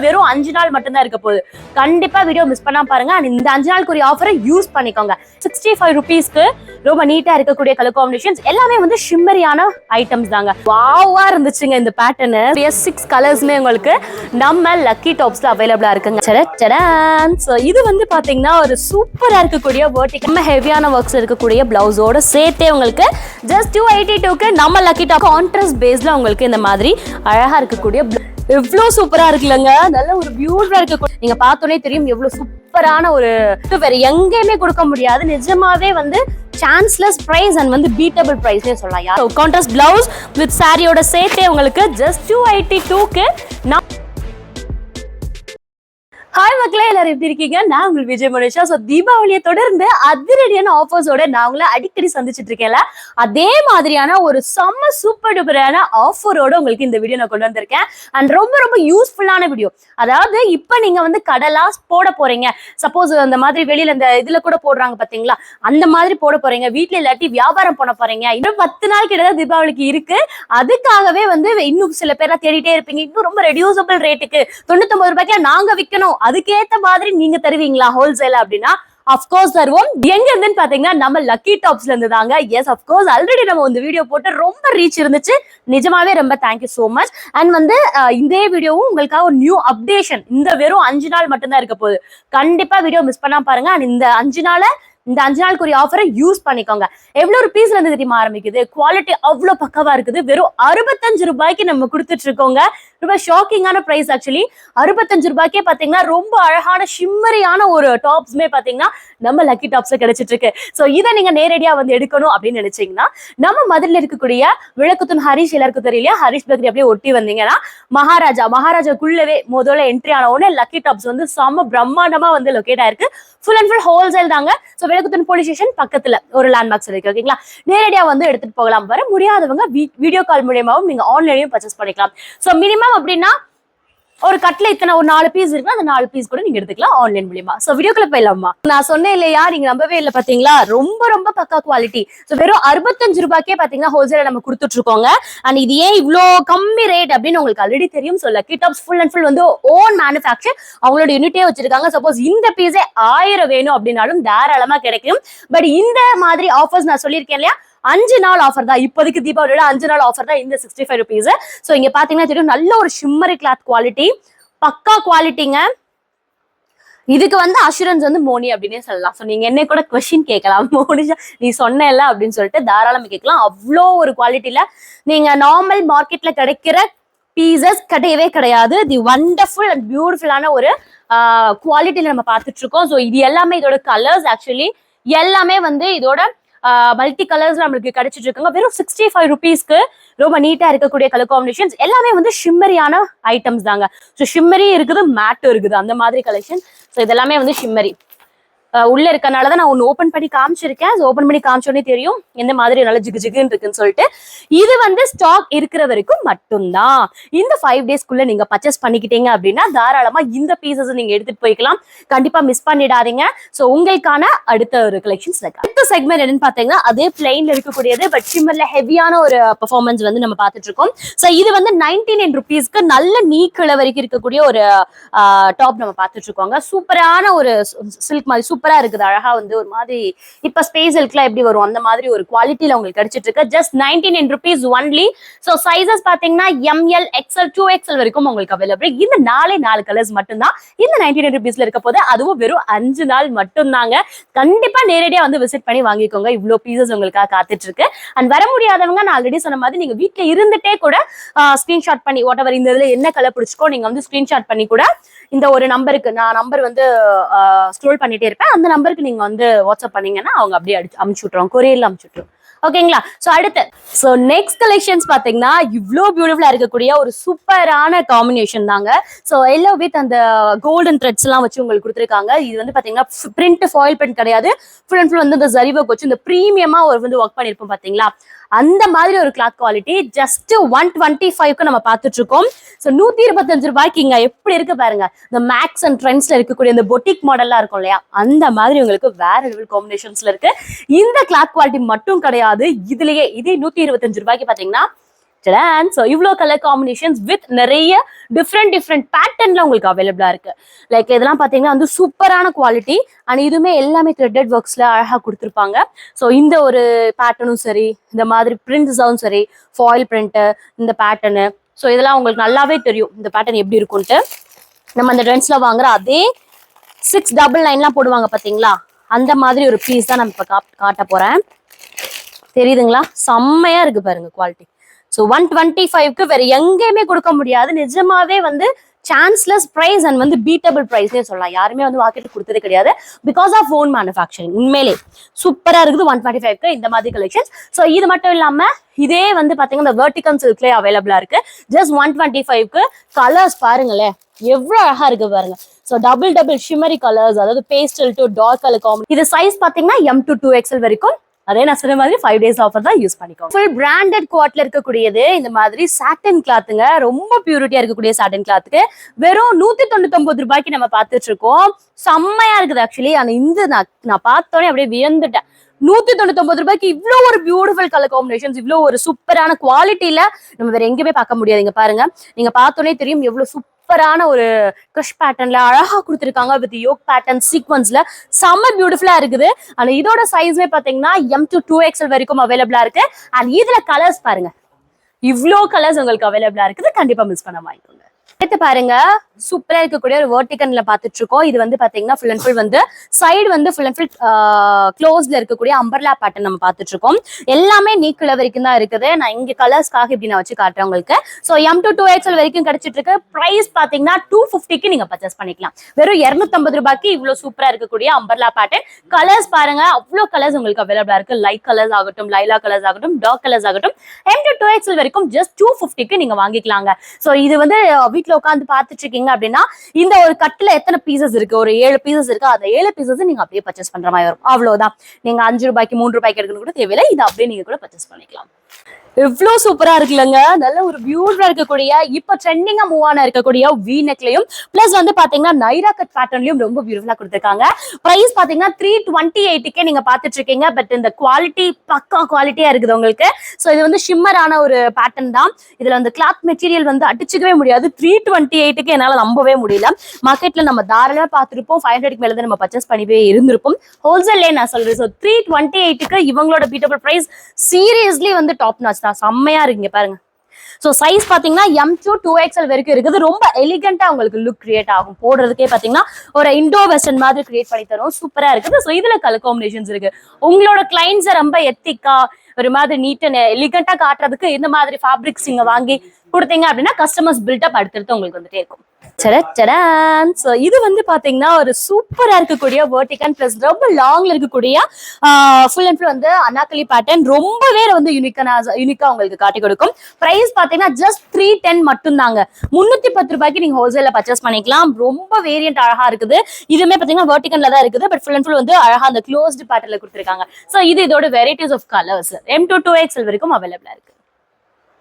வெறும் 5 நாள் மட்டும் தான் இருக்க போகுது. கண்டிப்பா வீடியோ மிஸ் பண்ணாம பாருங்க. அண்ட் இந்த 5 நாளுக்குரிய ஆஃபரை யூஸ் பண்ணிக்கோங்க. 65 ரூபீஸ்க்கு ரொம்ப நீட்டா இருக்கக்கூடிய கலர் காம்பினேஷன்ஸ் எல்லாமே வந்து ஷிம்மரியான ஐட்டம்ஸ் தாங்க. வாவா இருந்துச்சுங்க இந்த பேட்டர்னு. 6 கலர்ஸ்மே உங்களுக்கு நம்ம லக்கி டாப்ஸ்ல அவைலபிளா இருக்குங்க. சோ இது வந்து பாத்தீங்கன்னா ஒரு சூப்பரா இருக்கக்கூடிய வெர்டிகல் நம்ம ஹெவியான ஒர்க்ஸ் இருக்கக்கூடிய பிளவுஸோட சேர்த்தே உங்களுக்கு ஜஸ்ட் 282க்கு நம்ம லக்கி டாப் கான்ட்ராஸ்ட் பேஸ்ல உங்களுக்கு இந்த மாதிரி அழகா இருக்கக்கூடிய எவ்வளவு சூப்பரா இருக்குல்லங்க. நல்ல ஒரு பியூட்டிஃபுல்லா இருக்கு. நீங்க பார்த்தோன்னே தெரியும் எவ்வளவு சூப்பரான ஒரு வேற எங்கேயுமே கொடுக்க முடியாது. நிஜமாவே வந்து சான்ஸ்லெஸ் பிரைஸ் அண்ட் வந்து பீட்டபிள் பிரைஸ்னே சொல்லலாம். கான்ட்ராஸ்ட் பிளவுஸ் வித் சாரியோட சேர்த்தே உங்களுக்கு ஜஸ்ட் 282க்கு ஹாய் மக்களே, எல்லாரும் எப்படி இருக்கீங்க? நான் உங்களுக்கு விஜய் மனுஷா. ஸோ தீபாவளியை தொடர்ந்து அதிரடியான ஆஃபர்ஸோட நான் உங்களை அடிக்கடி சந்திச்சுட்டு இருக்கேன்ல, அதே மாதிரியான ஒரு செம்ம சூப்பர் டூப்பரான ஆஃபரோட உங்களுக்கு இந்த வீடியோ நான் கொண்டு வந்திருக்கேன். அண்ட் ரொம்ப ரொம்ப யூஸ்ஃபுல்லான வீடியோ. அதாவது இப்போ நீங்க வந்து கடலா போட போறீங்க, சப்போஸ் அந்த மாதிரி வெளியில இந்த இதுல கூட போடுறாங்க பாத்தீங்களா, அந்த மாதிரி போட போறீங்க, வீட்டுல இல்லாட்டி வியாபாரம் பண்ண போறீங்க, இன்னும் 10 நாள் கிட்ட தீபாவளிக்கு இருக்கு. அதுக்காகவே வந்து இன்னும் சில பேர் தேடிட்டே இருப்பீங்க, இன்னும் ரொம்ப ரெடியூசபிள் ரேட்டுக்கு 99 ரூபாய்க்கு நாங்க விற்கணும், அதுக்கேத்த மாதிரி நீங்க தருவீங்களா ஹோல்சேல் அப்படின்னா அப்கோர்ஸ் தருவோம். எங்க இருந்துன்னு பாத்தீங்கன்னா நம்ம லக்கி டாப்ஸ்ல இருந்து தாங்க. எஸ் அப்கோர்ஸ் ஆல்ரெடி நம்ம இந்த வீடியோ போட்டு ரொம்ப ரீச் இருந்துச்சு. நிஜமாவே ரொம்ப தேங்க்யூ சோ மச். அண்ட் வந்து இந்த வீடியோவும் உங்களுக்காக ஒரு நியூ அப்டேஷன். இந்த வெறும் 5 நாள் மட்டும்தான் இருக்க போகுது. கண்டிப்பா வீடியோ மிஸ் பண்ணாம பாருங்க. அண்ட் இந்த 5 நாளுக்குரிய ஆஃபரை யூஸ் பண்ணிக்கோங்க. எவ்வளவு ருபீஸ்ல இருந்து தெரியுமா ஆரம்பிக்குது? குவாலிட்டி அவ்வளவு பக்கவா இருக்குது. வெறும் 65 ரூபாய்க்கு நம்ம கொடுத்துட்டு இருக்கோங்க. ரொம்ப ஷாக்கிங்கான பிரைஸ். ஆக்சுவலி 65 ரூபாய்க்கே பாத்தீங்கன்னா ரொம்ப அழகான ஷிம்மரியான ஒரு டாப்ஸ்மே பாத்தீங்கன்னா நம்ம லக்கி டாப்ஸ்ல கிடைச்சிட்டு இருக்கு. சோ இதை நீங்க நேரடியா வந்து எடுக்கணும் அப்படின்னு நினைச்சீங்கன்னா நம்ம மதுரையில இருக்கக்கூடிய விளக்குத்தூன் ஹரிஷ், எல்லாருக்கும் தெரியலையா, ஹரிஷ் பேக்கரி அப்படியே ஒட்டி வந்தீங்கன்னா மகாராஜாக்குள்ளவே முதல்ல என்ட்ரி ஆன உடனே லக்கி டாப்ஸ் வந்து செம்ம பிரம்மாண்டமா வந்து லொகேட் ஆயிருக்கு. ஃபுல் அண்ட் ஃபுல் ஹோல்சேல் தாங்க. சோ விளக்குத்தூன் போலீஸ் ஸ்டேஷன் பக்கத்துல ஒரு லேண்ட்மார்க்ஸ் இருக்கு. ஓகேங்களா, நேரடியா வந்து எடுத்துட்டு போகலாம். வர முடியாதவங்க வீடியோ கால் மூலியமாவும் நீங்க ஆன்லைனையும் பர்ச்சேஸ் பண்ணிக்கலாம். சோ மினிமம் அப்படின்னா ஒரு கட்ல இத்தனை ஒரு 4 பீஸ் இருக்கு, அந்த 4 பீஸ் கூட நீங்க எடுத்துக்கலாம் ஆன்லைன் மூலியமா. சோ வீடியோக்குள்ள போயிடலாமா? நான் சொன்னேன் இல்லையா, நீங்க நம்பவே இல்லை பாத்தீங்களா, ரொம்ப ரொம்ப பக்கா குவாலிட்டி. சோ வெறும் 65 ரூபாய்க்கே பாத்தீங்கன்னா ஹோல்சேல நம்ம கொடுத்துட்டு இருக்கோங்க. அண்ட் இது ஏன் இவ்வளோ கம்மி ரேட் அப்படின்னு உங்களுக்கு ஆல்ரெடி தெரியும். So lucky tops full and full வந்து ஓன் மேனுஃபேக்சர், அவங்களோட யூனிட்டே வச்சிருக்காங்க. சப்போஸ் இந்த பீஸே 1000 வேணும் அப்படின்னாலும் தாராளமா கிடைக்கும். பட் இந்த மாதிரி ஆஃபர்ஸ் நான் சொல்லியிருக்கேன் இல்லையா, 5 நாள் ஆஃபர் தான். இப்போதைக்கு தீபாவளியோட 5 நாள் ஆஃபர் தான் இந்த 65 ரூபீஸ். சோ இங்க பாத்தீங்கன்னா தெரியும் நல்ல ஒரு ஷிம்மரி கிளாத் குவாலிட்டி, பக்கா குவாலிட்டிங்க. இதுக்கு வந்து அஷூரன்ஸ் வந்து மோனி அப்படின்னே சொல்லலாம். ஸோ நீங்க என்ன கூட கொஸ்டின் கேட்கலாம், மோனிஷா நீ சொன்னல அப்படின்னு சொல்லிட்டு தாராளமா கேட்கலாம். அவ்வளோ ஒரு குவாலிட்டியில நீங்க நார்மல் மார்க்கெட்ல கிடைக்கிற பீசஸ் கிடையவே கிடையாது. தி வண்டர்ஃபுல் அண்ட் பியூட்டிஃபுல்லான ஒரு குவாலிட்டியில நம்ம பார்த்துட்டு இருக்கோம். ஸோ இது எல்லாமே இதோட கலர்ஸ் ஆக்சுவலி எல்லாமே வந்து இதோட மல்டி கலர்ஸ் நம்மளுக்கு கிடைச்சிட்டு இருக்காங்க. வெறும் 65 ரூபீஸ்க்கு ரொம்ப நீட்டா இருக்கக்கூடிய கலர் காம்பினேஷன்ஸ் எல்லாமே வந்து ஷிம்மரியான ஐட்டம்ஸ் தாங்க. ஸோ ஷிம்மரி இருக்குது, மேட்டும் இருக்குது, அந்த மாதிரி கலெக்ஷன். ஸோ இதெல்லாமே வந்து ஷிம்மரி உள்ள இருக்கனாலதான் நான் ஒன்னு ஓபன் பண்ணி காமிச்சிருக்கேன். ஓபன் பண்ணி காமிச்சோடனே தெரியும் எந்த மாதிரி நல்ல ஜிகு ஜிகுன்னு இருக்குன்னு சொல்லிட்டு. இது வந்து ஸ்டாக் இருக்கிற வரைக்கும் மட்டும்தான். இந்த 5 டேஸ்க்குள்ள நீங்க பர்ச்சேஸ் பண்ணிக்கிட்டீங்க அப்படின்னா தாராளமா இந்த பீசஸ் நீங்க எடுத்துட்டு போய்க்கலாம். கண்டிப்பா மிஸ் பண்ணிடாதீங்க. சோ உங்களுக்கான அடுத்த ஒரு கலெக்ஷன்ஸ் அடுத்த செக்மெண்ட் என்னன்னு பாத்தீங்கன்னா அதே பிளைன்ல இருக்கக்கூடியது பட் ஷிம்மர்ல ஹெவியான ஒரு பெர்ஃபார்மன்ஸ் வந்து நம்ம பார்த்துட்டு இருக்கோம். சோ இது வந்து 99 ரூபீஸ்க்கு நல்ல நீக்கிழ வரைக்கும் இருக்கக்கூடிய ஒரு டாப் நம்ம பார்த்துட்டு இருக்கோங்க. சூப்பரான ஒரு சில்க் மாதிரி சூப்பரா இருக்குது. அழகா வந்து ஒரு மாதிரி இப்ப ஸ்பேஸ் சில்க்லாம் எப்படி வரும் அந்த மாதிரி ஒரு குவாலிட்டியில உங்களுக்கு கிடைச்சிட்டு இருக்கு. Just 99 rupees only. So sizes பாத்தீங்கன்னா ML, XL, 2XL வரைக்கும் உங்களுக்கு அவைலபிள். இந்த 4 கலர்ஸ் மட்டும்தான் இந்த 99 ரூபீஸ்ல இருக்க போது. அதுவும் வெறும் 5 நாள் மட்டும்தாங்க. கண்டிப்பா நேரடியா வந்து விசிட் பண்ணி வாங்கிக்கோங்க. இவ்வளவு பீசஸ் உங்களுக்காக காத்துட்டு இருக்கு. அண்ட் வர முடியாதவங்க நான் ஆல்ரெடி சொன்ன மாதிரி நீங்க வீட்டுல இருந்துட்டே கூட ஸ்கிரீன்ஷாட் பண்ணி வாட் எவர் இந்த இதுல என்ன கலர் பிடிச்சிக்கோ நீங்க வந்து ஸ்கிரீன்ஷாட் பண்ணி கூட இந்த ஒரு நம்பருக்கு, நான் நம்பர் வந்து ஸ்க்ரோல் பண்ணிட்டே இருப்பேன், அந்த நம்பருக்கு நீங்க வந்து வாட்ஸ்அப் பண்ணீங்கன்னா அவங்க அப்படியே அமுச்சு விட்டுருவாங்க, கொரியர்ல அமுச்சு விட்டுருவோம். ஓகேங்களா? சோ அடுத்து நெக்ஸ்ட் கலெக்ஷன்ஸ் பாத்தீங்கன்னா இவ்வளோ பியூட்டிஃபுல்லா இருக்கக்கூடிய ஒரு சூப்பரான காம்பினேஷன் தாங்க. சோ எல்லோ வித் அந்த கோல்டன் த்ரெட்ஸ் எல்லாம் வச்சு உங்களுக்கு கொடுத்துருக்காங்க. இது வந்து பாத்தீங்கன்னா பிரிண்ட் ஃபாயில் பிரிண்ட் கிடையாது, ஃபுல் அண்ட் ஃபுல் வந்து இந்த ஜரி ஒர்க் வச்சு இந்த ப்ரீமியமா ஒரு வந்து ஒர்க் பண்ணிருப்போம் பாத்தீங்களா, அந்த மாதிரி ஒரு கிளாத் குவாலிட்டி. ஜஸ்ட் 125க்கு நம்ம பார்த்துட்டு இருக்கோம். ஸோ 125 ரூபாய்க்கு இங்க எப்படி இருக்கு பாருங்க. இந்த மேக்ஸ் அண்ட் ட்ரெண்ட்ஸ்ல இருக்கக்கூடிய இந்த பொட்டிக் மாடல்லாம் இருக்கும் இல்லையா, அந்த மாதிரி உங்களுக்கு வேற லெவல் காம்பினேஷன்ஸ்ல இருக்கு. இந்த கிளாத் குவாலிட்டி மட்டும் கிடையாது, இதுலயே இதே 125 ரூபாய்க்கு பாத்தீங்கன்னா ஸோ இவ்வளோ கலர் காம்பினேஷன்ஸ் வித் நிறைய டிஃப்ரெண்ட் பேட்டர்ன்ல உங்களுக்கு அவைலபிளா இருக்கு. லைக் இதெல்லாம் பாத்தீங்கன்னா வந்து சூப்பரான குவாலிட்டி அண்ட் இதுவுமே எல்லாமே த்ரெட்டட் ஒர்க்ஸ்ல அழகா கொடுத்துருப்பாங்க. ஸோ இந்த ஒரு பேட்டர்னும் சரி, இந்த மாதிரி பிரிண்ட்ஸும் சரி, ஃபாயில் பிரிண்ட், இந்த பேட்டர்னு, ஸோ இதெல்லாம் உங்களுக்கு நல்லாவே தெரியும் இந்த பேட்டர்ன் எப்படி இருக்கும்ட்டு. நம்ம அந்த ட்ரெண்ட்ஸ்ல வாங்குற அதே 699 போடுவாங்க பாத்தீங்களா, அந்த மாதிரி ஒரு பீஸ் தான் நம்ம இப்ப காட்ட போறேன். தெரியுதுங்களா, செம்மையா இருக்கு பாருங்க குவாலிட்டி. ஸோ 125க்கு வேற எங்கேயுமே கொடுக்க முடியாது. நிஜமாவே வந்து சான்ஸ்லெஸ் பிரைஸ் அண்ட் வந்து பீட்டபிள் பிரைஸ்னே சொல்லலாம். யாருமே வந்து மார்க்கெட்டுக்கு கொடுத்தது கிடையாது பிகாஸ் ஆஃப் ஓன் மேனுஃபேக்சரிங். உண்மையிலே சூப்பரா இருக்குது 125க்கு இந்த மாதிரி கலெக்ஷன்ஸ். ஸோ இது மட்டும் இல்லாம இதே வந்து பாத்தீங்கன்னா இந்த வெர்டிகல் சில்க்லேயே அவைலபிளா இருக்கு. ஜஸ்ட் 125க்கு கலர்ஸ் பாருங்களேன் எவ்வளவு அழகா இருக்கு பாருங்க. ஸோ டபுள் ஷிமரி கலர்ஸ், அதாவது pastel to dark colour combi. இது சைஸ் பாத்தீங்கன்னா M to 2XL வரைக்கும். அதே நான் சொன்ன மாதிரி 5 days ஆஃபர் தான் யூஸ் பண்ணிக்கோங்க. ஃபுல் பிராண்டட் குவாட்ல இருக்கக்கூடியது இந்த மாதிரி சாட்டன் கிளாத்துங்க. ரொம்ப பியூரிட்டியா இருக்கக்கூடிய சாட்டன் கிளாத்துக்கு வெறும் 199 ரூபாய்க்கு நம்ம பார்த்துட்டு இருக்கோம். செம்மையா இருக்குது ஆக்சுவலி. ஆனா இந்த நான் பார்த்தோன்னே அப்படியே வியந்துட்டேன். 199 ரூபாய்க்கு இவ்வளோ ஒரு பியூட்டிஃபுல் கலர் காம்பினேஷன்ஸ், இவ்வளோ ஒரு சூப்பரான குவாலிட்டியில நம்ம வேற எங்கேயுமே பார்க்க முடியாது. இங்க பாருங்க, நீங்க பார்த்தோன்னே தெரியும் எவ்வளவு சூப்பரான ஒரு கிரஷ் பேட்டர்ன்ல அழகா கொடுத்துருக்காங்க. வித் யோக் பேட்டர்ன் சீக்வன்ஸ்ல செம்ம பியூட்டிஃபுல்லா இருக்குது. ஆனா இதோட சைஸ்மே பாத்தீங்கன்னா M to 2XL வரைக்கும் அவைலபிளா இருக்கு. அண்ட் இதுல கலர்ஸ் பாருங்க, இவ்வளோ கலர்ஸ் உங்களுக்கு அவைலபிளா இருக்குது. கண்டிப்பா மிஸ் பண்ண வாங்கிக்கோங்க. அடுத்து பாருங்க, சூப்பரா இருக்கக்கூடிய ஒரு வெர்டிகல்ல பாத்துட்டு இருக்கோம். இது வந்து பாத்தீங்கன்னா ஃபுல் அண்ட் ஃபுல் வந்து சைடு வந்து ஃபுல் அண்ட் ஃபுல் க்ளோஸ்ல இருக்கக்கூடிய அம்பர்லா பேட்டர்ன் நம்ம பாத்துட்டு இருக்கோம். எல்லாமே நீக்குள்ள வரைக்கும் தான் இருக்குது. நான் இங்க கலர்ஸ்க்காக இப்படி நான் வச்சு காட்டுறேன் உங்களுக்கு. ஸோ M to 2XL வரைக்கும் கிடைச்சிட்டு இருக்கு. பிரைஸ் பாத்தீங்கன்னா 250க்கு நீங்க பர்ச்சேஸ் பண்ணிக்கலாம். வெறும் 250 ரூபாய்க்கு இவ்வளவு சூப்பரா இருக்கக்கூடிய அம்பர்லா பேட்டர்ன். கலர்ஸ் பாருங்க, அவ்வளவு கலர்ஸ் உங்களுக்கு அவைலபிளா இருக்கு. லைட் கலர்ஸ் ஆகட்டும், லைலா கலர்ஸ் ஆகட்டும், டார்க் கலர்ஸ் ஆகட்டும், M to 2XL வரைக்கும் ஜஸ்ட் 250க்கு நீங்க வாங்கிக்கலாங்க. ஸோ இது வந்து வீட்டுல உட்காந்து பாத்துட்டு இருக்கீங்க அப்படின்னா இந்த ஒரு கட்டுல எத்தனை பீசஸ் இருக்கு, ஒரு 7 பீசஸ் இருக்கு. அந்த 7 பீசஸ் நீங்க அப்படியே பர்ச்சேஸ் பண்ற மாதிரி வரும். அவ்வளவுதான். நீங்க 5 ரூபாய்க்கு 3 ரூபாய்க்கு எடுக்கணும் கூட தேவையில்லை. இது அப்படியே நீங்க கூட பர்ச்சேஸ் பண்ணிக்கலாம். எவ்வளவு சூப்பரா இருக்குல்லங்க. நல்ல ஒரு பியூட்டிஃபுல்லா இருக்கக்கூடிய இப்ப ட்ரெண்டிங்கா மூவ் ஆன இருக்கக்கூடிய வி நெக்லயும் பிளஸ் வந்து பாத்தீங்கன்னா நைரா கட் பேட்டர்ன்லயும் ரொம்ப பியூட்டிஃபுல்லா கொடுத்திருக்காங்க. பிரைஸ் பாத்தீங்கன்னா 328க்கே நீங்க பாத்துட்டு இருக்கீங்க. பட் இந்த குவாலிட்டி பக்கா குவாலிட்டியா இருக்குது உங்களுக்கு. சோ இது வந்து ஷிம்மரான ஒரு பேட்டர்ன் தான். இதுல வந்து கிளாத் மெட்டீரியல் வந்து அடிச்சுக்கவே முடியாது. 328க்கு என்னால நம்பவே முடியல. மார்க்கெட்ல நம்ம தாராளமா பார்த்திருப்போம். 500க்கு மேல தான் நம்ம பர்ச்சேஸ் பண்ணிவே இருந்திருப்போம். ஹோல்சேல்லே நான் சொல்றேன். சோ 328க்கு இவங்களோட பீட்டபிள் பிரைஸ் சீரியஸ்லி வந்து டாப் நாச். செம்மையா இருக்குங்க பாருங்க. சோ சைஸ் பாத்தீங்கன்னா M to 2XL வரைக்கும் இருக்குது. ரொம்ப எலிகண்டா உங்களுக்கு லுக் கிரியேட் ஆகும். போடுறதுக்கே பாத்தீங்கன்னா ஒரு இண்டோ வெஸ்டர்ன் மாதிரி கிரியேட் பண்ணி தரும். சூப்பரா இருக்குது. சோ இதுல கலர் காம்பினேஷன்ஸ் இருக்கு. உங்களோட கிளைண்ட்ஸை ரொம்ப எத்திக்கா ஒரு மாதிரி நீட் அண்ட் எலிகண்டா காட்டுறதுக்கு இந்த மாதிரி ஃபேப்ரிக்ஸ் நீங்க வாங்கி கொடுத்தீங்க அப்படின்னா கஸ்டமர்ஸ் பில்டப் அடுத்தடுத்து உங்களுக்கு வந்துட்டே இருக்கும். சோ இது வந்து பாத்தீங்கன்னா ஒரு சூப்பரா இருக்கக்கூடிய வெர்டிகல் பிளஸ் ரொம்ப லாங்ல இருக்கக்கூடிய ஃபுல் அண்ட் ஃபுல் வந்து அனாக்கலி பேட்டர்ன் ரொம்பவே வந்து யூனிக்கா உங்களுக்கு காட்டி கொடுக்கும். பிரைஸ் பாத்தீங்கன்னா ஜஸ்ட் 310 மட்டும் தாங்க. 310 ரூபாய்க்கு நீங்க ஹோல்சேல்ல பர்ச்சேஸ் பண்ணிக்கலாம். ரொம்ப வேரியன்ட் அழகா இருக்குது. இதுமே பாத்தீங்கன்னா வெர்டிகல்ல தான் இருக்குது. பட் ஃபுல் அண்ட் ஃபுல் வந்து அழகா அந்த க்ளோஸ்டு பேட்டர்ன்ல கொடுத்திருக்காங்க. சோ இது இதோட varieties of colours M to 2XL வரைக்கும் அவைலபிளா இருக்கு.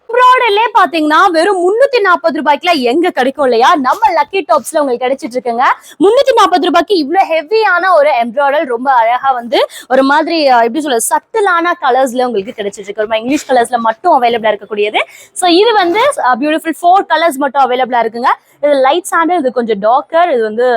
எம்ப்ராய்டரிலே பாத்தீங்கன்னா வெறும் 340 ரூபாய்க்குல எங்க கிடைக்கும் இல்லையா, நம்ம லக்கி டாப்ஸ்ல உங்களுக்கு கிடைச்சிட்டு இருக்குங்க. 340 ரூபாய்க்கு இவ்வளவு ஹெவியான ஒரு எம்ப்ராய்டரி ரொம்ப அழகா வந்து ஒரு மாதிரி எப்படி சொல்றது சட்டிலான கலர்ஸ்ல உங்களுக்கு கிடைச்சிட்டு இருக்கு. ரொம்ப இங்கிலீஷ் கலர்ஸ்ல மட்டும் அவைலபிளா இருக்கக்கூடியது. ஸோ இது வந்து பியூட்டிஃபுல் 4 கலர்ஸ் மட்டும் அவைலபிளா இருக்குங்க. இது லைட் சாண்டல், இது கொஞ்சம் டார்க்கர், இது வந்து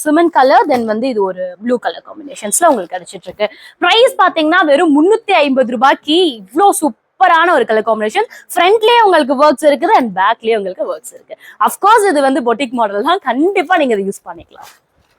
சிமெண்ட் கலர், தென் வந்து இது ஒரு ப்ளூ கலர் காம்பினேஷன்ஸ்ல உங்களுக்கு கிடைச்சிட்டு இருக்கு. பிரைஸ் பாத்தீங்கன்னா வெறும் 350 ரூபாய்க்கு இவ்வளோ சூப்பரான ஒரு கலர் காம்பினேஷன். ஃப்ரண்ட்லயே உங்களுக்கு ஒர்க்ஸ் இருக்குது அண்ட் பேக்லயே உங்களுக்கு ஒர்க்ஸ் இருக்கு. அஃப்கோர்ஸ் இது வந்து பொட்டிக் மாடல் தான். கண்டிப்பா நீங்க இதை யூஸ் பண்ணிக்கலாம்.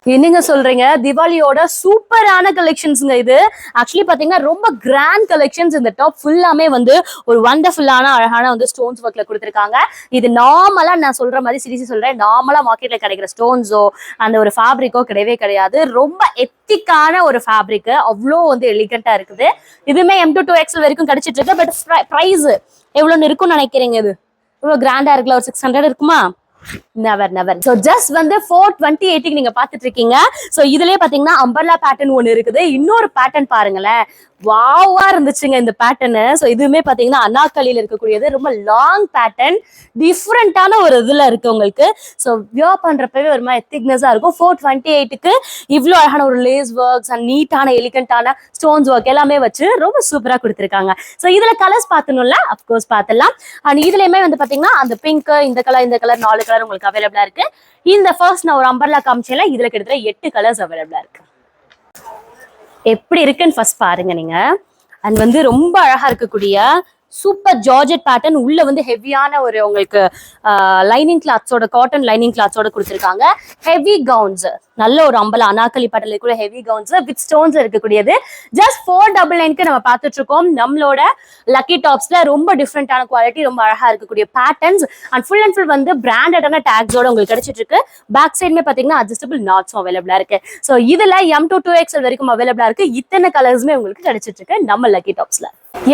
என்னங்க சொல்றீங்க, திவாலியோட சூப்பரான கலெக்ஷன்ஸ்ங்க இது. ஆக்சுவலி பாத்தீங்கன்னா ரொம்ப கிராண்ட் கலெக்ஷன்ஸ். இந்த டாப் ஃபுல்லாமே வந்து ஒரு வண்டர்ஃபுல்லான அழகான வந்து ஸ்டோன்ஸ் ஒர்க்ல கொடுத்துருக்காங்க. இது நார்மலா நான் சொல்ற மாதிரி சீரியஸா சொல்றேன், நார்மலா மார்க்கெட்ல கிடைக்கிற ஸ்டோன்ஸோ அந்த ஒரு ஃபேப்ரிக்கோ கிடையவே கிடையாது. ரொம்ப எத்திக்கான ஒரு ஃபேப்ரிக், அவ்வளோ வந்து எலிகண்டா இருக்குது. இதுவுமே M to 2XL வரைக்கும் கிடைச்சிட்டு இருக்கு. பட் பிரைஸ் எவ்வளோன்னு இருக்கும்னு நினைக்கிறீங்க? இது இவ்வளோ கிராண்டா இருக்குல்ல, ஒரு 600 இருக்குமா? Never never. ஸோ ஜஸ்ட் வந்து 428 நீங்க பாத்துட்டு இருக்கீங்க. ஸோ இதுலயே பாத்தீங்கன்னா அம்பர்லா பேட்டர்ன் ஒண்ணு இருக்குது. இன்னொரு பேட்டர்ன் பாருங்களேன், வாவா இருந்துச்சுங்க இந்த பேட்டர்னு. ஸோ இதுவுமே பாத்தீங்கன்னா அனார்கலியில இருக்கக்கூடியது, ரொம்ப லாங் பேட்டர்ன், டிஃப்ரெண்டான ஒரு இதுல இருக்கு உங்களுக்கு. ஸோ வியர் பண்றப்பவே ஒரு மாதிரி திக்னஸா இருக்கும். 428க்கு இவ்வளோ அழகான ஒரு லேஸ் ஒர்க்ஸ் அண்ட் நீட்டான எலிகண்டான ஸ்டோன்ஸ் ஒர்க் எல்லாமே வச்சு ரொம்ப சூப்பரா கொடுத்துருக்காங்க. ஸோ இதுல கலர்ஸ் பார்த்தணும்ல, அப்கோர்ஸ் பார்த்தலாம். அண்ட் இதுலயுமே வந்து பாத்தீங்கன்னா அந்த பிங்க், இந்த கலர், இந்த கலர், 4 கலர் உங்களுக்கு அவைலபிளா இருக்கு. இந்த ஃபர்ஸ்ட் நான் ஒரு அம்பர்லா காமிச்சேன்ல, இதுல கிட்டத்தட்ட 8 கலர்ஸ் அவைலபிளா இருக்கு. எப்படி இருக்குன்னு ஃபர்ஸ்ட் பாருங்க நீங்க. அண்ட் வந்து ரொம்ப அழகா இருக்கக்கூடிய சூப்பர் ஜார்ஜெட் பேட்டர்ன், உள்ள வந்து ஹெவியான ஒரு உங்களுக்கு லைனிங் கிளாத்ஸோட, காட்டன் லைனிங் கிளாத்ஸோட கொடுத்துருக்காங்க. ஹெவி கவுன்ஸ், நல்ல ஒரு அம்பல அனார்கலி பேட்டர்ல கூட ஹெவி கவுன்ஸ் வித் ஸ்டோன்ஸ் இருக்கக்கூடியது. ஜஸ்ட் 499க்கு நம்ம பார்த்துட்டு இருக்கோம். நம்மளோட லக்கி டாப்ஸ்ல ரொம்ப டிஃப்ரெண்டான குவாலிட்டி, ரொம்ப அழகா இருக்கக்கூடிய பேட்டர்ன்ஸ் அண்ட் ஃபுல் வந்து பிராண்டடான டேக்ஸோட உங்களுக்கு கிடைச்சிட்டு இருக்கு. பேக் சைடுமே பாத்தீங்கன்னா அட்ஜஸ்டபிள் நாட்ஸும் அவைலபிளா இருக்கு. ஸோ இதுல M to 2XL வரைக்கும் அவைலபிளா இருக்கு. இத்தனை கலர்ஸுமே உங்களுக்கு கிடைச்சிட்டு இருக்கு நம்ம லக்கி டாப்ஸ்ல.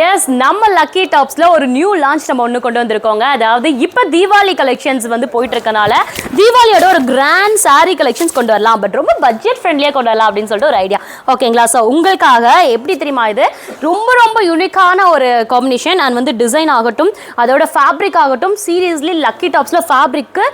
எஸ், நம்ம லக்கி டாப்ஸ்ல ஒரு நியூ லான்ச் நம்ம ஒண்ணு கொண்டு வந்திருக்கோங்க. அதாவது இப்ப தீபாவளி கலெக்ஷன்ஸ் வந்து போயிட்டு இருக்கனால தீபாவளியோட ஒரு கிராண்ட் சாரி கலெக்ஷன்ஸ் கொண்டு வரலாம், பட் ரொம்ப பட்ஜெட் ஃப்ரெண்ட்லியா கொண்டு வரலாம் அப்படின்னு சொல்லிட்டு ஒரு ஐடியா. ஓகேங்களா? ஸோ உங்களுக்காக எப்படி தெரியுமா, இது ரொம்ப யூனிக்கான ஒரு காம்பினேஷன் அண்ட் வந்து டிசைன் ஆகட்டும், அதோட ஃபேப்ரிக் ஆகட்டும், சீரியஸ்லி லக்கி டாப்ஸ்ல ஃபேப்ரிக்கு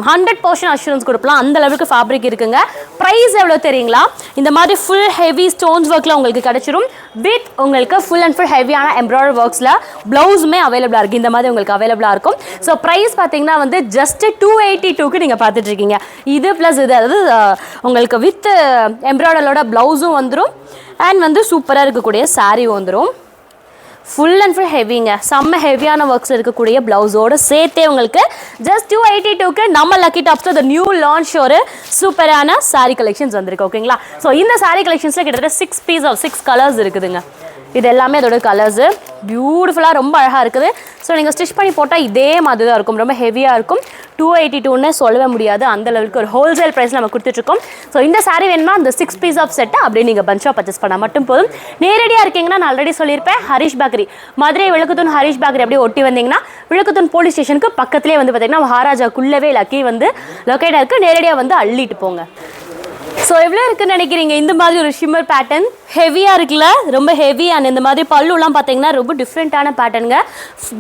100% அஷூரன்ஸ் கொடுக்கலாம். அந்த லெவலுக்கு ஃபேப்ரிக் இருக்குங்க. ப்ரைஸ் எவ்வளோ தெரியுங்களா? இந்த மாதிரி ஃபுல் ஹெவி ஸ்டோன்ஸ் ஒர்க்ல உங்களுக்கு கிடைச்சிரும். வித் உங்களுக்கு ஃபுல் ஹெவியான எம்ப்ராய்டரி ஒர்க்ஸ்ல பிளவுஸுமே அவைலபிளா இருக்கு. இந்த மாதிரி உங்களுக்கு அவைலபிளா இருக்கும். ஸோ ப்ரைஸ் பார்த்தீங்கன்னா வந்து ஜஸ்ட் 282க்கு நீங்க பார்த்துட்டு இருக்கீங்க. இது பிளஸ் இது, அதாவது உங்களுக்கு வித் எம்ப்ராய்டரோட பிளவுஸும் வந்துடும் அண்ட் வந்து சூப்பராக இருக்கக்கூடிய சாரி வந்துடும். ஃபுல் ஹெவிங்க, செம்ம ஹெவியான ஒர்க்ஸ் இருக்கக்கூடிய பிளவுஸோட சேர்த்தே உங்களுக்கு ஜஸ்ட் 282க்கு நம்ம லக்கி டாப்ஸ்ல the நியூ லான்ச் ஒரு சூப்பரான சாரி கலெக்ஷன்ஸ் வந்திருக்கு. ஓகேங்களா? ஸோ இந்த சாரி கலெக்ஷன்ஸ்ல கிட்டத்தட்ட 6 பீஸ் ஆஃப் 6 கலர்ஸ் இருக்குதுங்க. இது எல்லாமே அதோட கலர்ஸ் பியூட்டிஃபுல்லாக ரொம்ப அழகாக இருக்குது. ஸோ நீங்கள் ஸ்டிச் பண்ணி போட்டால் இதே மாதிரி தான் இருக்கும், ரொம்ப ஹெவியாக இருக்கும். 282ன்னு சொல்லவே முடியாது, அந்த லெவலுக்கு ஒரு ஹோல்சேல் ப்ரைஸ் நம்ம கொடுத்துட்ருக்கோம். ஸோ இந்த சாரி வேணுமா, அந்த 6 பீஸ் ஆஃப் செட்டை அப்படியே நீங்கள் பஞ்சாக பர்ச்சேஸ் பண்ணால் மட்டும் போதும். நேரடியாக இருக்கீங்கன்னா நான் ஆல்ரெடி சொல்லியிருப்பேன், ஹரிஷ் பேக்கரி, மதுரை விளக்குத்தூன் ஹரிஷ் பேக்கரி அப்படியே ஒட்டி வந்தீங்கன்னா விளக்குத்தூன் போலீஸ் ஸ்டேஷனுக்கு பக்கத்துலேயே வந்து பார்த்தீங்கன்னா மகாராஜாக்குள்ளவே லக்கி வந்து லொக்கேட்டாக இருக்குது. நேரடியாக வந்து அள்ளிட்டு போங்க. ஸோ எவ்வளோ இருக்குன்னு நினைக்கிறீங்க? இந்த மாதிரி ஒரு ஷிம்மர் பேட்டர்ன் ஹெவியாக இருக்குல்ல, ரொம்ப ஹெவி. அண்ட் இந்த மாதிரி பல்லுலாம் பார்த்தீங்கன்னா ரொம்ப டிஃப்ரெண்ட்டான பேட்டர்னுங்க,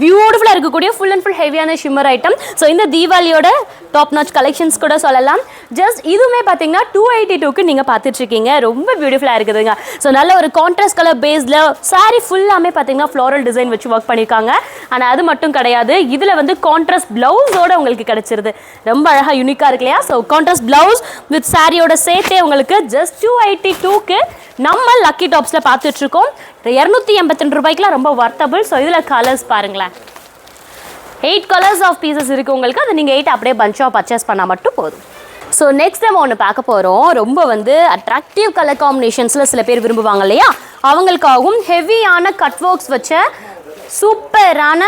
பியூட்டிஃபுல்லாக இருக்கக்கூடிய ஃபுல் ஹெவியான ஷிம்மர் ஐட்டம். ஸோ இந்த தீபாவளியோட டாப் நாச் கலெக்ஷன்ஸ் கூட சொல்லலாம். ஜஸ்ட் இதுவுமே பார்த்தீங்கன்னா 282க்கு நீங்கள் பார்த்துட்ருக்கீங்க. ரொம்ப பியூட்டிஃபுல்லாக இருக்குதுங்க. ஸோ நல்ல ஒரு கான்ட்ராஸ்ட் கலர் பேஸில் சாரி ஃபுல்லாமே பார்த்தீங்கன்னா ஃப்ளோரல் டிசைன் வச்சு ஒர்க் பண்ணியிருக்காங்க. ஆனால் அது மட்டும் கிடையாது, இதில் வந்து கான்ட்ராஸ்ட் ப்ளவுஸோட உங்களுக்கு கிடைச்சிருது. ரொம்ப அழகாக யூனிக்காக இருக்கு இல்லையா? ஸோ கான்ட்ராஸ்ட் ப்ளவுஸ் வித் சாரியோட சேர்த்தே உங்களுக்கு ஜஸ்ட் 282க்கு நம்ம லக்கி டாப்ஸ்ல பார்த்துட்டு இருக்கோம். 282 ரூபாய்க்குலாம் ரொம்ப வர்த்தபிள். ஸோ இதில் கலர்ஸ் பாருங்களேன், 8 கலர்ஸ் ஆஃப் பீசஸ் இருக்கு உங்களுக்கு. அதை நீங்கள் 8 அப்படியே பஞ்சாக பர்ச்சேஸ் பண்ணால் மட்டும் போதும். ஸோ நெக்ஸ்ட் நம்ம ஒன்று பார்க்க போகிறோம். ரொம்ப வந்து அட்ராக்டிவ் கலர் காம்பினேஷன்ஸில் சில பேர் விரும்புவாங்க இல்லையா, அவங்களுக்காகவும் ஹெவியான கட் ஒர்க்ஸ் வச்ச சூப்பரான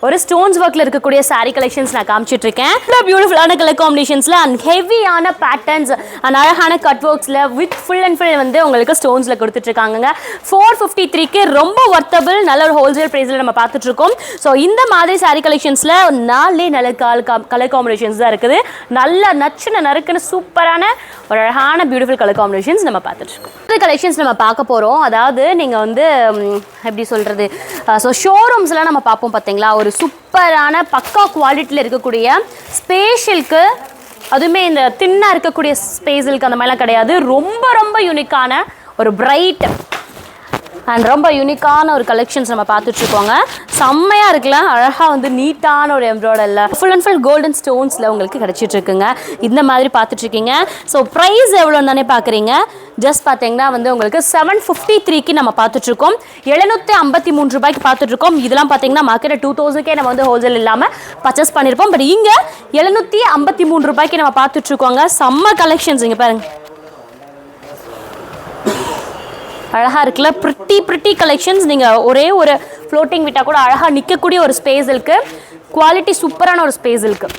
ஒரு ஸ்டோன்ஸ் ஒர்க்ல இருக்கக்கூடிய சாரி கலெக்ஷன்ஸ் நான் காமிச்சிட்டு இருக்கேன். பியூட்டிஃபுல்லான கலர் காம்பினேஷன்ஸ்ல அண்ட் ஹெவியான பேட்டர்ன்ஸ் அண்ட் அழகான கட் ஒர்க்ஸ்ல வித் ஃபுல் வந்து உங்களுக்கு ஸ்டோன்ஸ்ல கொடுத்துட்டு இருக்காங்க. 453க்கு ரொம்ப வர்த்தபிள், நல்ல ஒரு ஹோல்சேல் பிரைஸ்ல நம்ம பார்த்துட்டு இருக்கோம். ஸோ இந்த மாதிரி சாரி கலெக்ஷன்ஸ்ல 4 நல்ல கலர் காம்பினேஷன்ஸ் தான் இருக்குது. நல்ல நச்சுன்னு நறுக்குன்னு சூப்பரான ஒரு அழகான பியூட்டிஃபுல் கலர் காம்பினேஷன்ஸ் நம்ம பார்த்துட்டு இருக்கோம். இந்த கலெக்ஷன்ஸ் நம்ம பார்க்க போறோம். அதாவது நீங்க வந்து எப்படி சொல்றது, ஸோ ஷோரூம்ஸ்லாம் நம்ம பார்ப்போம் பார்த்தீங்களா, ஒரு சூப்பரான பக்கா குவாலிட்டியில் இருக்கக்கூடிய ஸ்பேஷலுக்கு, அதுவுமே இந்த தின்னாக இருக்கக்கூடிய ஸ்பேஸலுக்கு அந்த மாதிரிலாம் கிடையாது. ரொம்ப யூனிக்கான ஒரு பிரைட் அண்ட் ரொம்ப யூனிக்கான ஒரு கலெக்ஷன்ஸ் நம்ம பார்த்துட்ருக்கோங்க. செம்மையாக இருக்குல்ல, அழகாக வந்து நீட்டான ஒரு எம்ப்ராய்டரில் ஃபுல் கோல்டன் ஸ்டோன்ஸில் உங்களுக்கு கிடச்சிட்டு இருக்குங்க. இந்த மாதிரி பார்த்துட்ருக்கீங்க. ஸோ ப்ரைஸ் எவ்வளோன்னு தானே பார்க்குறீங்க. ஜஸ்ட் பார்த்தீங்கன்னா வந்து உங்களுக்கு 753க்கு நம்ம பார்த்துட்ருக்கோம். 753 ரூபாய்க்கு பார்த்துட்ருக்கோம். இதெல்லாம் பார்த்தீங்கன்னா மார்க்கெட்டில் 2000க்கே நம்ம வந்து ஹோல்சேல் இல்லாமல் பர்ச்சேஸ் பண்ணியிருப்போம். பட் இங்கே 753 ரூபாய்க்கு நம்ம பார்த்துட்ருக்கோங்க. செம்ம கலெக்ஷன்ஸ் இங்கே பாருங்கள், அழகாக இருக்குல்ல, ப்ரிட்டி கலெக்ஷன்ஸ். நீங்கள் ஒரே ஒரு ஃப்ளோட்டிங் விட்டால் கூட அழகாக நிற்கக்கூடிய ஒரு ஸ்பேஸ் இருக்குது. குவாலிட்டி சூப்பரான ஒரு ஸ்பேஸ் இருக்குது.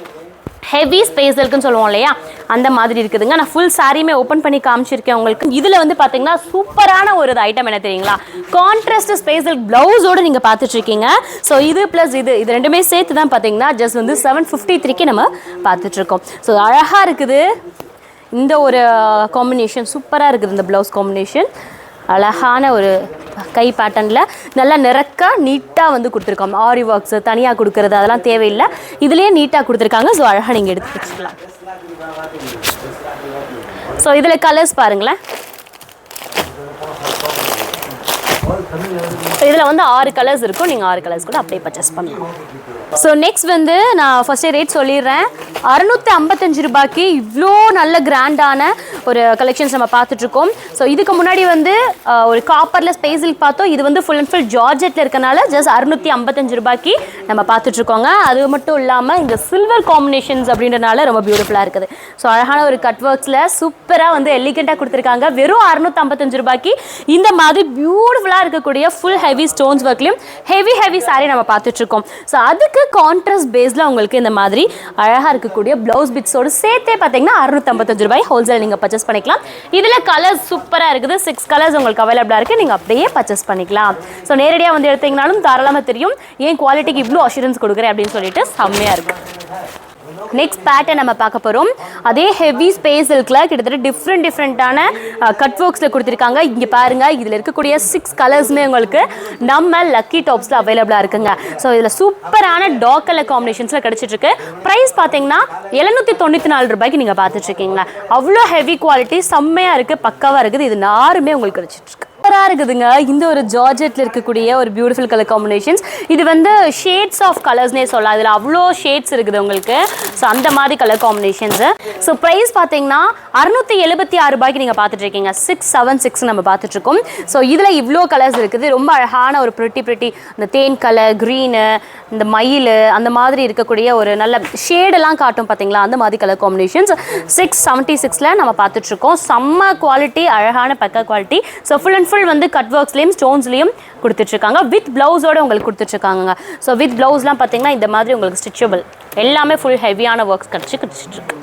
ஹெவி ஸ்பேஸலுக்குன்னு சொல்லுவோம் இல்லையா, அந்த மாதிரி இருக்குதுங்க. நான் ஃபுல் சாரியுமே ஓப்பன் பண்ணி காமிச்சிருக்கேன் உங்களுக்கு. இதில் வந்து பார்த்தீங்கன்னா சூப்பரான ஒரு ஐட்டம் என்ன தெரியுங்களா, கான்ட்ராஸ்ட் ஸ்பேஸல் ப்ளவுஸோடு நீங்கள் பார்த்துட்ருக்கீங்க. ஸோ இது ப்ளஸ் இது ரெண்டுமே சேர்த்து தான் பார்த்தீங்கன்னா ஜஸ்ட் வந்து 753க்கு நம்ம பார்த்துட்ருக்கோம். ஸோ அழகாக இருக்குது இந்த ஒரு காம்பினேஷன், சூப்பராக இருக்குது இந்த ப்ளவுஸ் காம்பினேஷன். அழகான ஒரு கை பேட்டர்னில் நல்லா நிறக்க நீட்டாக வந்து கொடுத்துருக்கோம். ஆரி ஒர்க்ஸு தனியாக கொடுக்குறது அதெல்லாம் தேவையில்லை, இதுலேயே நீட்டாக கொடுத்துருக்காங்க. ஸோ அழகாக நீங்கள் எடுத்து வச்சுக்கலாம். ஸோ இதில் கலர்ஸ் பாருங்களேன். இதில் வந்து 6 கலர்ஸ் இருக்கும், நீங்கள் 6 கலர்ஸ் கூட அப்படியே பர்ச்சேஸ் பண்ணலாம். ஸோ நெக்ஸ்ட் வந்து நான் ஃபஸ்ட்டே ரேட் சொல்லிடுறேன். 655 ரூபாய்க்கு இவ்வளோ நல்ல கிராண்டான ஒரு கலெக்ஷன்ஸ் நம்ம பார்த்துட்ருக்கோம். ஸோ இதுக்கு முன்னாடி வந்து ஒரு காப்பரில் ஸ்பேஸில் பார்த்தோம். இது வந்து ஃபுல் அண்ட் ஃபுல் ஜார்ஜெட்டில் இருக்கனால ஜஸ்ட் 655 ரூபாய்க்கு நம்ம பார்த்துட்ருக்கோங்க. அது மட்டும் இல்லாமல் இந்த சில்வர் காம்பினேஷன்ஸ் அப்படின்றனால ரொம்ப பியூட்டிஃபுல்லாக இருக்குது. ஸோ அழகான ஒரு கட் ஒர்க்ஸில் சூப்பராக வந்து எலிகெண்ட்டாக கொடுத்துருக்காங்க. வெறும் 655 ரூபாய்க்கு இந்த மாதிரி பியூட்டிஃபுல்லாக இருக்கக்கூடிய ஃபுல் ஹெவி ஸ்டோன்ஸ் ஒர்க்லையும் ஹெவி சாரி நம்ம பார்த்துட்ருக்கோம். ஸோ அதுக்கு கான்ட்ராஸ்ட் பேஸில் உங்களுக்கு இந்த மாதிரி அழகாக இருக்கக்கூடிய ப்ளவுஸ் பிட்ஸோடு சேர்த்தே பார்த்தீங்கன்னா 655 ரூபாய் ஹோல்சேல் நீங்கள் பர்ச்சேஸ் பண்ணிக்கலாம். இதில் கலர்ஸ் சூப்பராக இருக்குது, 6 கலர்ஸ் உங்களுக்கு அவைலபிளாக இருக்குது, நீங்கள் அப்படியே பர்ச்சேஸ் பண்ணிக்கலாம். ஸோ நேரடியாக வந்து எடுத்தீங்கனாலும் தாராளமாக தெரியும் ஏன் குவாலிட்டிக்கு இவ்வளோ அஷூரன்ஸ் கொடுக்குறேன் அப்படின்னு சொல்லிட்டு செம்மையாக இருக்கும். நெக்ஸ்ட் பேட்டர்ன் நம்ம பார்க்க போகிறோம். அதே ஹெவி ஸ்பேஸ் சில்கில் கிட்டத்தட்ட டிஃப்ரெண்ட்டான கட் ஒர்க்ஸில் கொடுத்துருக்காங்க. இங்கே பாருங்கள், இதில் இருக்கக்கூடிய 6 கலர்ஸுமே உங்களுக்கு நம்ம லக்கி டாப்ஸில் அவைலபிளாக இருக்குங்க. ஸோ இதில் சூப்பரான டார்க் கலர் காம்பினேஷன்ஸில் கிடச்சிட்ருக்கு. ப்ரைஸ் பார்த்தீங்கன்னா 794 ரூபாய்க்கு நீங்கள் பார்த்துட்ருக்கீங்களா. அவ்வளோ ஹெவி குவாலிட்டி செம்மையாக இருக்குது, பக்காவாக இருக்குது. இது 4மே உங்களுக்கு கிடச்சிட்ருக்கு. சூப்பராக இருக்குதுங்க. இந்த ஒரு ஜார்ஜெட்டில் இருக்கக்கூடிய ஒரு பியூட்டிஃபுல் கலர் காம்பினேஷன்ஸ். இது வந்து ஷேட்ஸ் ஆஃப் கலர்ஸ்னே சொல்லலாம். இதில் அவ்வளோ ஷேட்ஸ் இருக்குது உங்களுக்கு. ஸோ அந்த மாதிரி கலர் காம்பினேஷன்ஸு. ஸோ ப்ரைஸ் பார்த்தீங்கன்னா 676 ரூபாய்க்கு நீங்கள் பார்த்துட்ருக்கீங்க. 676 நம்ம பார்த்துட்ருக்கோம். ஸோ இதில் இவ்வளோ கலர்ஸ் இருக்குது. ரொம்ப அழகான ஒரு ப்ரிட்டி இந்த தேன் கலர், க்ரீனு, இந்த மயில், அந்த மாதிரி இருக்கக்கூடிய ஒரு நல்ல ஷேடெல்லாம் காட்டும் பார்த்தீங்களா, அந்த மாதிரி கலர் காம்பினேஷன்ஸ் 676ல் நம்ம பார்த்துட்ருக்கோம். செம்ம குவாலிட்டி, அழகான பக்கா quality. So full and full வந்து கட் ஒர்க்ஸ்லேயும் ஸ்டோன்ஸ்லேயும் கொடுத்துட்ருக்காங்க. வித் ப்ளவுஸோடு உங்களுக்கு கொடுத்துட்ருக்காங்க. ஸோ வித் ப்ளவுஸ்லாம் பார்த்தீங்கன்னா இந்த மாதிரி உங்களுக்கு ஸ்டிச்சபிள் எல்லாமே ஃபுல் ஹெவியான ஒர்க்ஸ் கிடச்சிட்ருக்கு.